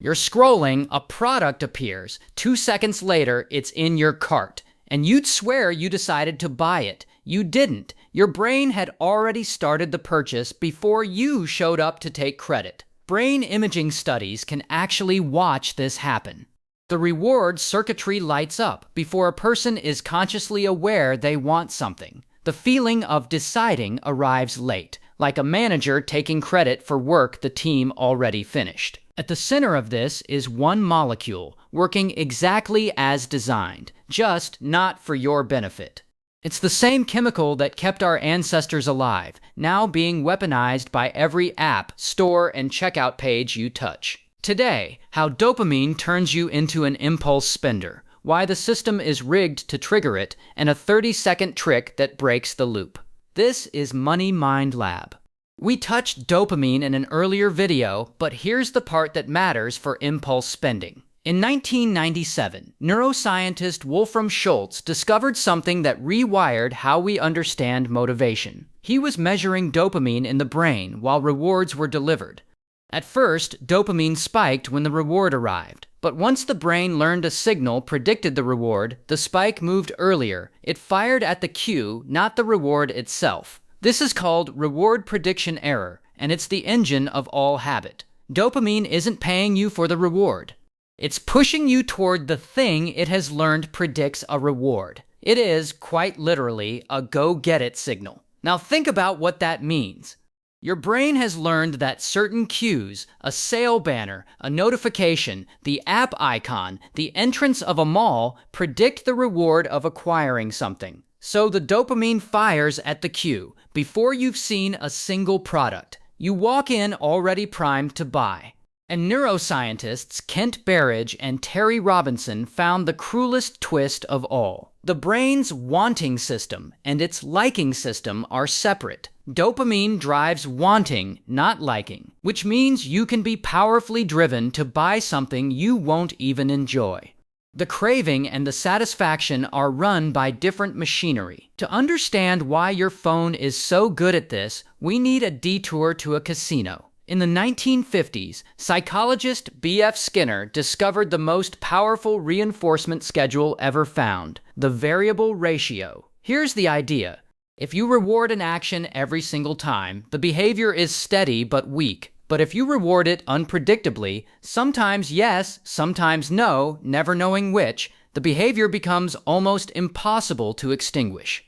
You're scrolling, a product appears. 2 seconds later, it's in your cart. And you'd swear you decided to buy it. You didn't. Your brain had already started the purchase before you showed up to take credit. Brain imaging studies can actually watch this happen. The reward circuitry lights up before a person is consciously aware they want something. The feeling of deciding arrives late, like a manager taking credit for work the team already finished. At the center of this is one molecule, working exactly as designed, just not for your benefit. It's the same chemical that kept our ancestors alive, now being weaponized by every app, store, and checkout page you touch. Today, how dopamine turns you into an impulse spender, why the system is rigged to trigger it, and a 30-second trick that breaks the loop. This is Money Mind Lab. We touched dopamine in an earlier video, but here's the part that matters for impulse spending. In 1997, neuroscientist Wolfram Schultz discovered something that rewired how we understand motivation. He was measuring dopamine in the brain while rewards were delivered. At first, dopamine spiked when the reward arrived, but once the brain learned a signal predicted the reward, the spike moved earlier. It fired at the cue, not the reward itself. This is called reward prediction error, and it's the engine of all habit. Dopamine isn't paying you for the reward. It's pushing you toward the thing it has learned predicts a reward. It is, quite literally, a go-get-it signal. Now think about what that means. Your brain has learned that certain cues, a sale banner, a notification, the app icon, the entrance of a mall, predict the reward of acquiring something. So the dopamine fires at the cue before you've seen a single product. You walk in already primed to buy. And neuroscientists Kent Berridge and Terry Robinson found the cruelest twist of all. The brain's wanting system and its liking system are separate. Dopamine drives wanting, not liking, which means you can be powerfully driven to buy something you won't even enjoy. The craving and the satisfaction are run by different machinery. To understand why your phone is so good at this, we need a detour to a casino. In the 1950s, psychologist B.F. Skinner discovered the most powerful reinforcement schedule ever found, the variable ratio. Here's the idea. If you reward an action every single time, the behavior is steady but weak. But if you reward it unpredictably, sometimes yes, sometimes no, never knowing which, the behavior becomes almost impossible to extinguish.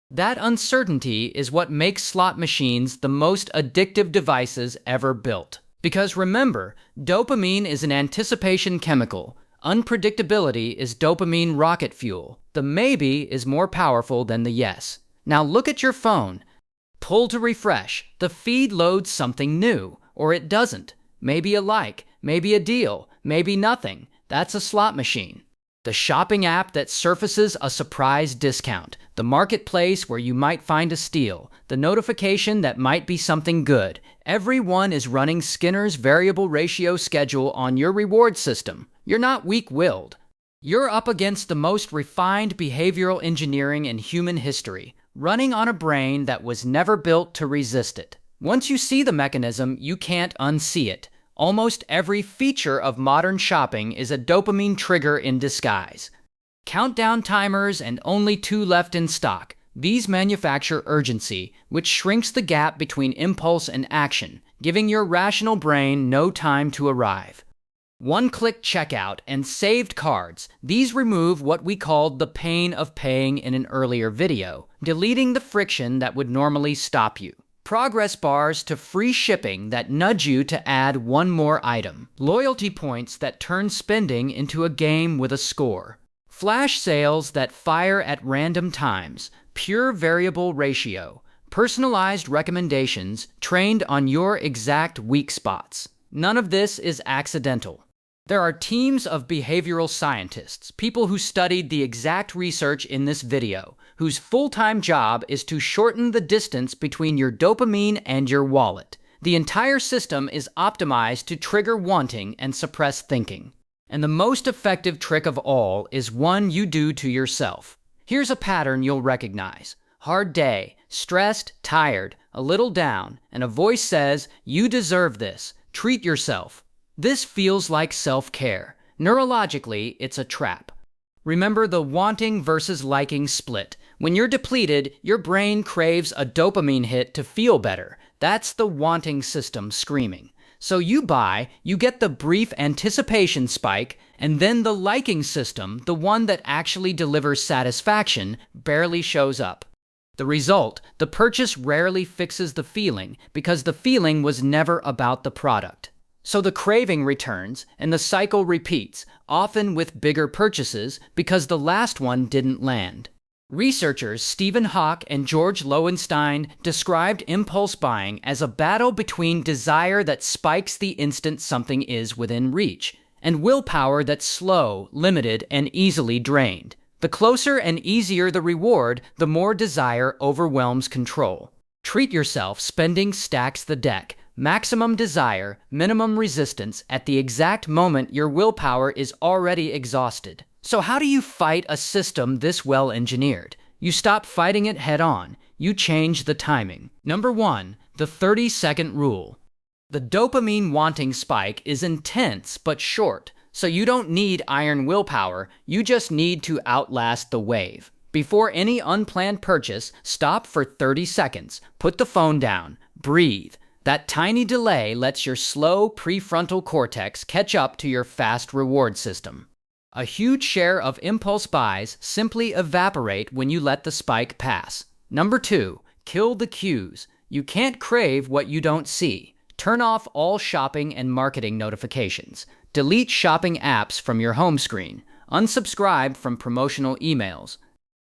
That uncertainty is what makes slot machines the most addictive devices ever built. Because remember, dopamine is an anticipation chemical. Unpredictability is dopamine rocket fuel. The maybe is more powerful than the yes. Now look at your phone. Pull to refresh. The feed loads something new, or it doesn't. Maybe a like, maybe a deal, maybe nothing. That's a slot machine. The shopping app that surfaces a surprise discount, the marketplace where you might find a steal, the notification that might be something good. Everyone is running Skinner's variable ratio schedule on your reward system. You're not weak-willed. You're up against the most refined behavioral engineering in human history, running on a brain that was never built to resist it. Once you see the mechanism, you can't unsee it. Almost every feature of modern shopping is a dopamine trigger in disguise. Countdown timers and only 2 left in stock. These manufacture urgency, which shrinks the gap between impulse and action, giving your rational brain no time to arrive. One-click checkout and saved cards. These remove what we called the pain of paying in an earlier video, deleting the friction that would normally stop you. Progress bars to free shipping that nudge you to add one more item. Loyalty points that turn spending into a game with a score. Flash sales that fire at random times. Pure variable ratio. Personalized recommendations trained on your exact weak spots. None of this is accidental. There are teams of behavioral scientists, people who studied the exact research in this video, whose full-time job is to shorten the distance between your dopamine and your wallet. The entire system is optimized to trigger wanting and suppress thinking. And the most effective trick of all is one you do to yourself. Here's a pattern you'll recognize. Hard day, stressed, tired, a little down, and a voice says, "You deserve this. Treat yourself." This feels like self-care. Neurologically, it's a trap. Remember the wanting versus liking split. When you're depleted, your brain craves a dopamine hit to feel better. That's the wanting system screaming. So you buy, you get the brief anticipation spike, and then the liking system, the one that actually delivers satisfaction, barely shows up. The result, the purchase rarely fixes the feeling because the feeling was never about the product. So the craving returns and the cycle repeats, often with bigger purchases because the last one didn't land. Researchers Stephen Hoch and George Loewenstein described impulse buying as a battle between desire that spikes the instant something is within reach, and willpower that's slow, limited, and easily drained. The closer and easier the reward, the more desire overwhelms control. Treat yourself spending stacks the deck. Maximum desire, minimum resistance at the exact moment your willpower is already exhausted. So how do you fight a system this well engineered? You stop fighting it head on. You change the timing. Number 1, the 30-second rule. The dopamine wanting spike is intense but short. So you don't need iron willpower, you just need to outlast the wave. Before any unplanned purchase, stop for 30 seconds, put the phone down, breathe. That tiny delay lets your slow prefrontal cortex catch up to your fast reward system. A huge share of impulse buys simply evaporate when you let the spike pass. Number 2, kill the cues. You can't crave what you don't see. Turn off all shopping and marketing notifications. Delete shopping apps from your home screen. Unsubscribe from promotional emails.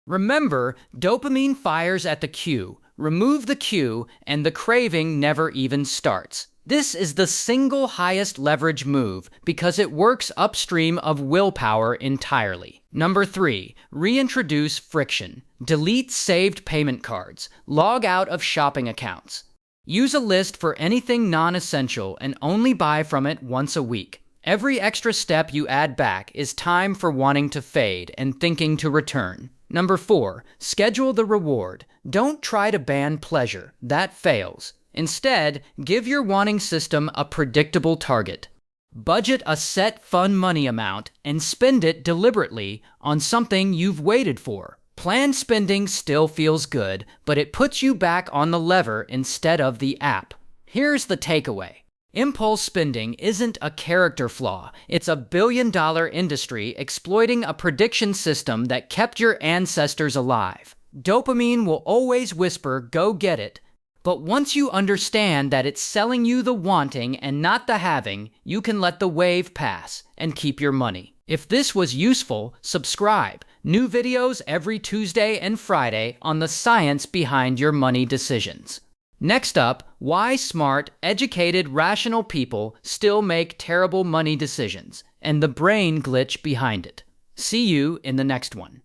Remember, dopamine fires at the cue. Remove the cue, and the craving never even starts. This is the single highest leverage move because it works upstream of willpower entirely. Number 3, reintroduce friction. Delete saved payment cards. Log out of shopping accounts. Use a list for anything non-essential and only buy from it once a week. Every extra step you add back is time for wanting to fade and thinking to return. Number 4, schedule the reward. Don't try to ban pleasure. That fails. Instead, give your wanting system a predictable target. Budget a set fun money amount and spend it deliberately on something you've waited for. Planned spending still feels good, but it puts you back on the lever instead of the app. Here's the takeaway. Impulse spending isn't a character flaw. It's a billion-dollar industry exploiting a prediction system that kept your ancestors alive. Dopamine will always whisper, "Go get it." But once you understand that it's selling you the wanting and not the having, you can let the wave pass and keep your money. If this was useful, subscribe. New videos every Tuesday and Friday on the science behind your money decisions. Next up, why smart, educated, rational people still make terrible money decisions, and the brain glitch behind it. See you in the next one.